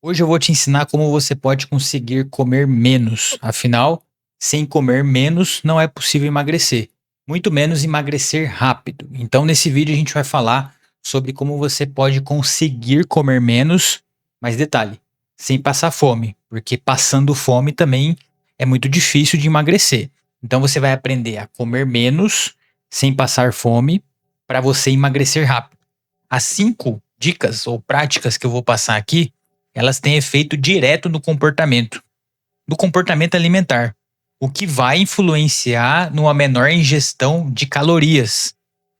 Hoje eu vou te ensinar como você pode conseguir comer menos. Afinal, sem comer menos não é possível emagrecer, muito menos emagrecer rápido. Então, nesse vídeo a gente vai falar sobre como você pode conseguir comer menos, mas detalhe, sem passar fome, porque passando fome também é muito difícil de emagrecer. Então, você vai aprender a comer menos sem passar fome para você emagrecer rápido. As 5 dicas ou práticas que eu vou passar aqui, elas têm efeito direto no comportamento alimentar, o que vai influenciar numa menor ingestão de calorias,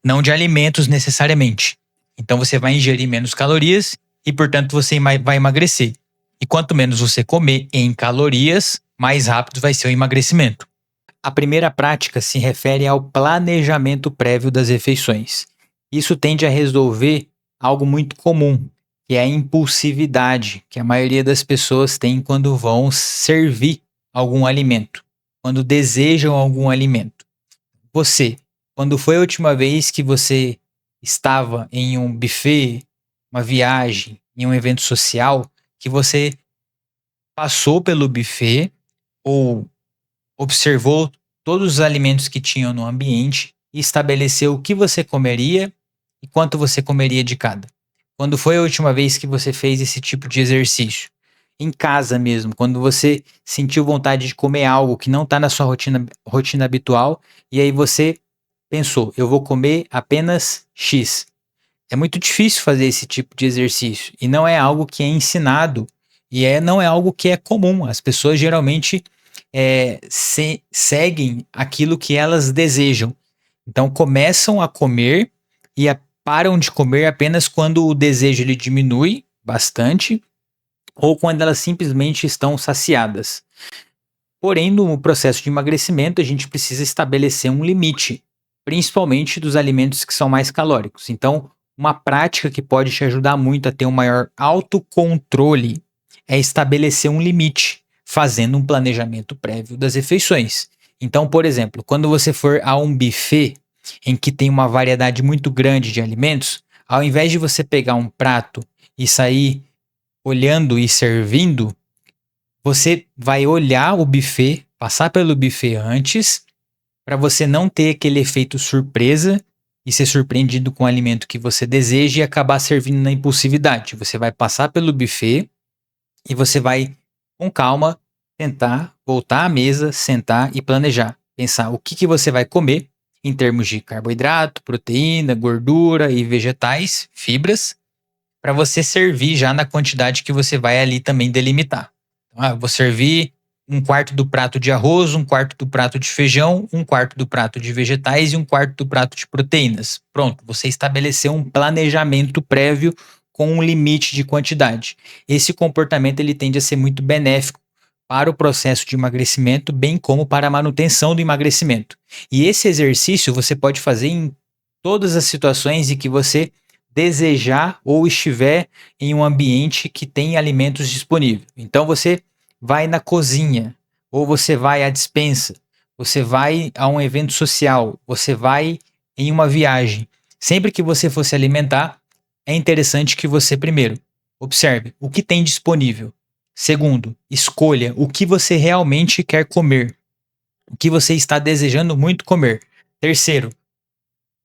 não de alimentos necessariamente. Então você vai ingerir menos calorias e, portanto, você vai emagrecer. E quanto menos você comer em calorias, mais rápido vai ser o emagrecimento. A primeira prática se refere ao planejamento prévio das refeições. Isso tende a resolver algo muito comum, que é a impulsividade que a maioria das pessoas tem quando vão servir algum alimento, quando desejam algum alimento. Você, quando foi a última vez que você estava em um buffet, uma viagem, em um evento social, que você passou pelo buffet ou observou todos os alimentos que tinham no ambiente e estabeleceu o que você comeria e quanto você comeria de cada? Quando foi a última vez que você fez esse tipo de exercício? Em casa mesmo, quando você sentiu vontade de comer algo que não está na sua rotina habitual e aí você pensou, eu vou comer apenas X. É muito difícil fazer esse tipo de exercício e não é algo que é ensinado e não é algo que é comum. As pessoas geralmente seguem aquilo que elas desejam. Então começam a comer e param de comer apenas quando o desejo ele diminui bastante ou quando elas simplesmente estão saciadas. Porém, no processo de emagrecimento, a gente precisa estabelecer um limite, principalmente dos alimentos que são mais calóricos. Então, uma prática que pode te ajudar muito a ter um maior autocontrole é estabelecer um limite, fazendo um planejamento prévio das refeições. Então, por exemplo, quando você for a um buffet em que tem uma variedade muito grande de alimentos, ao invés de você pegar um prato e sair olhando e servindo, você vai olhar o buffet, passar pelo buffet antes, para você não ter aquele efeito surpresa e ser surpreendido com o alimento que você deseja e acabar servindo na impulsividade. Você vai passar pelo buffet e você vai, com calma, tentar voltar à mesa, sentar e planejar. Pensar o que você vai comer em termos de carboidrato, proteína, gordura e vegetais, fibras, para você servir já na quantidade que você vai ali também delimitar. Então, vou servir 1/4 do prato de arroz, 1/4 do prato de feijão, 1/4 do prato de vegetais e 1/4 do prato de proteínas. Pronto, você estabeleceu um planejamento prévio com um limite de quantidade. Esse comportamento ele tende a ser muito benéfico para o processo de emagrecimento, bem como para a manutenção do emagrecimento. E esse exercício você pode fazer em todas as situações em que você desejar ou estiver em um ambiente que tem alimentos disponíveis. Então você vai na cozinha, ou você vai à despensa, você vai a um evento social, você vai em uma viagem. Sempre que você for se alimentar, é interessante que você, primeiro, observe o que tem disponível. Segundo, escolha o que você realmente quer comer, o que você está desejando muito comer. Terceiro,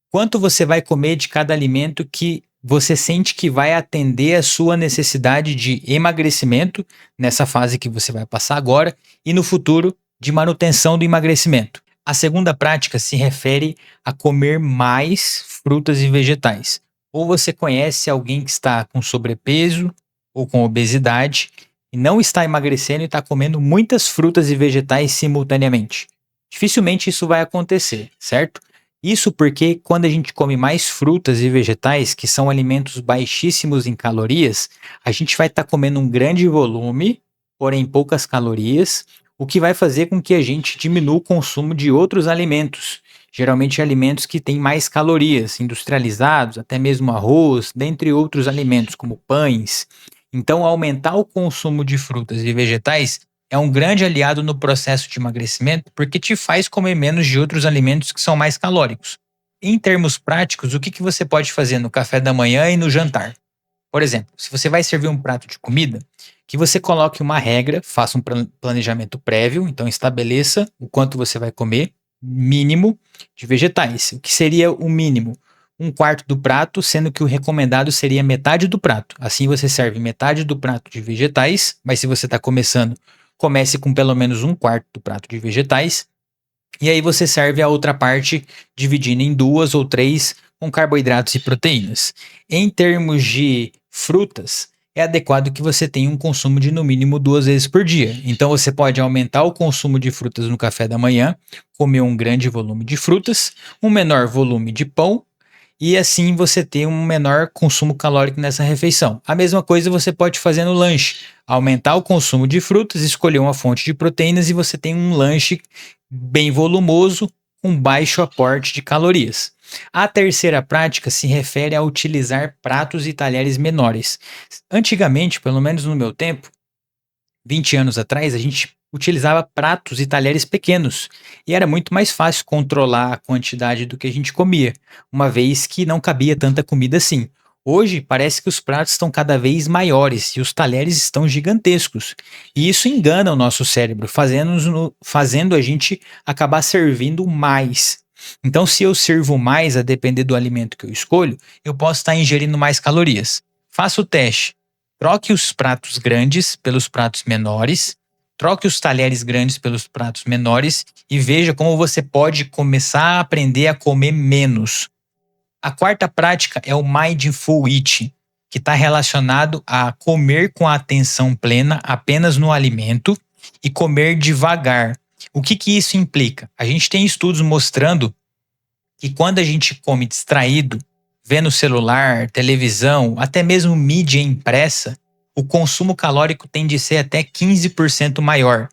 quanto você vai comer de cada alimento que você sente que vai atender a sua necessidade de emagrecimento nessa fase que você vai passar agora e no futuro de manutenção do emagrecimento. A segunda prática se refere a comer mais frutas e vegetais. Ou você conhece alguém que está com sobrepeso ou com obesidade e não está emagrecendo e está comendo muitas frutas e vegetais simultaneamente. Dificilmente isso vai acontecer, certo? Isso porque quando a gente come mais frutas e vegetais, que são alimentos baixíssimos em calorias, a gente vai estar comendo um grande volume, porém poucas calorias, o que vai fazer com que a gente diminua o consumo de outros alimentos, geralmente alimentos que têm mais calorias, industrializados, até mesmo arroz, dentre outros alimentos como pães. Então, aumentar o consumo de frutas e vegetais é um grande aliado no processo de emagrecimento porque te faz comer menos de outros alimentos que são mais calóricos. Em termos práticos, o que você pode fazer no café da manhã e no jantar? Por exemplo, se você vai servir um prato de comida, que você coloque uma regra, faça um planejamento prévio, então estabeleça o quanto você vai comer, mínimo de vegetais. O que seria o mínimo? Um quarto do prato, sendo que o recomendado seria metade do prato. Assim você serve metade do prato de vegetais, mas se você está começando, comece com pelo menos um quarto do prato de vegetais. E aí você serve a outra parte dividindo em duas ou três com carboidratos e proteínas. Em termos de frutas, é adequado que você tenha um consumo de no mínimo 2 vezes por dia. Então você pode aumentar o consumo de frutas no café da manhã, comer um grande volume de frutas, um menor volume de pão e assim você ter um menor consumo calórico nessa refeição. A mesma coisa você pode fazer no lanche, aumentar o consumo de frutas, escolher uma fonte de proteínas e você tem um lanche bem volumoso, com baixo aporte de calorias. A terceira prática se refere a utilizar pratos e talheres menores. Antigamente, pelo menos no meu tempo, 20 anos atrás, a gente utilizava pratos e talheres pequenos e era muito mais fácil controlar a quantidade do que a gente comia, uma vez que não cabia tanta comida assim. Hoje, parece que os pratos estão cada vez maiores e os talheres estão gigantescos. E isso engana o nosso cérebro, fazendo a gente acabar servindo mais. Então, se eu sirvo mais a depender do alimento que eu escolho, eu posso estar ingerindo mais calorias. Faça o teste. Troque os pratos grandes pelos pratos menores, troque os talheres grandes pelos pratos menores e veja como você pode começar a aprender a comer menos. A quarta prática é o Mindful Eating, que está relacionado a comer com a atenção plena apenas no alimento e comer devagar. O que que isso implica? A gente tem estudos mostrando que quando a gente come distraído, vendo celular, televisão, até mesmo mídia impressa, o consumo calórico tende a ser até 15% maior.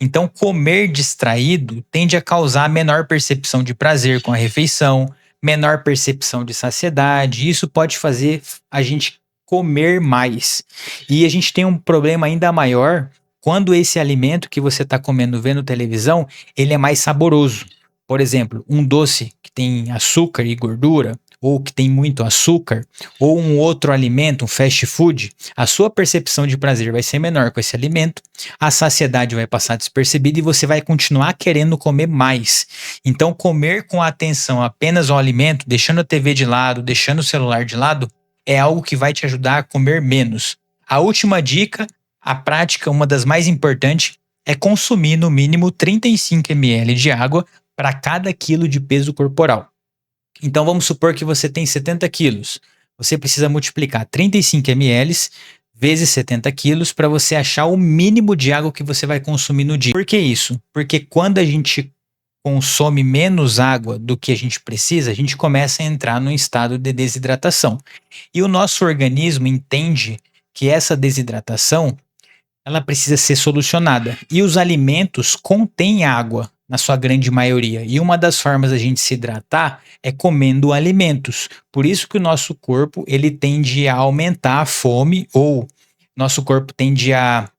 Então, comer distraído tende a causar menor percepção de prazer com a refeição, menor percepção de saciedade. Isso pode fazer a gente comer mais. E a gente tem um problema ainda maior quando esse alimento que você está comendo vendo televisão, ele é mais saboroso. Por exemplo, um doce que tem açúcar e gordura, ou que tem muito açúcar, ou um outro alimento, um fast food, a sua percepção de prazer vai ser menor com esse alimento, a saciedade vai passar despercebida e você vai continuar querendo comer mais. Então, comer com atenção apenas ao alimento, deixando a TV de lado, deixando o celular de lado, é algo que vai te ajudar a comer menos. A última dica, a prática, uma das mais importantes, é consumir no mínimo 35 ml de água para cada quilo de peso corporal. Então vamos supor que você tem 70 quilos. Você precisa multiplicar 35 ml vezes 70 quilos para você achar o mínimo de água que você vai consumir no dia. Por que isso? Porque quando a gente consome menos água do que a gente precisa, a gente começa a entrar num estado de desidratação. E o nosso organismo entende que essa desidratação ela precisa ser solucionada. E os alimentos contêm água, na sua grande maioria. E uma das formas da gente se hidratar é comendo alimentos. Por isso que o nosso corpo ele tende a aumentar a fome ou nosso corpo tende a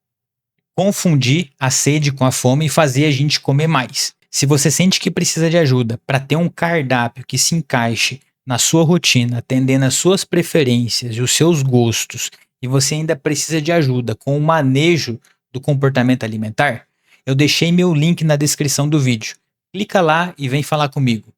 confundir a sede com a fome e fazer a gente comer mais. Se você sente que precisa de ajuda para ter um cardápio que se encaixe na sua rotina, atendendo às suas preferências e os seus gostos, e você ainda precisa de ajuda com o manejo do comportamento alimentar, eu deixei meu link na descrição do vídeo. Clica lá e vem falar comigo.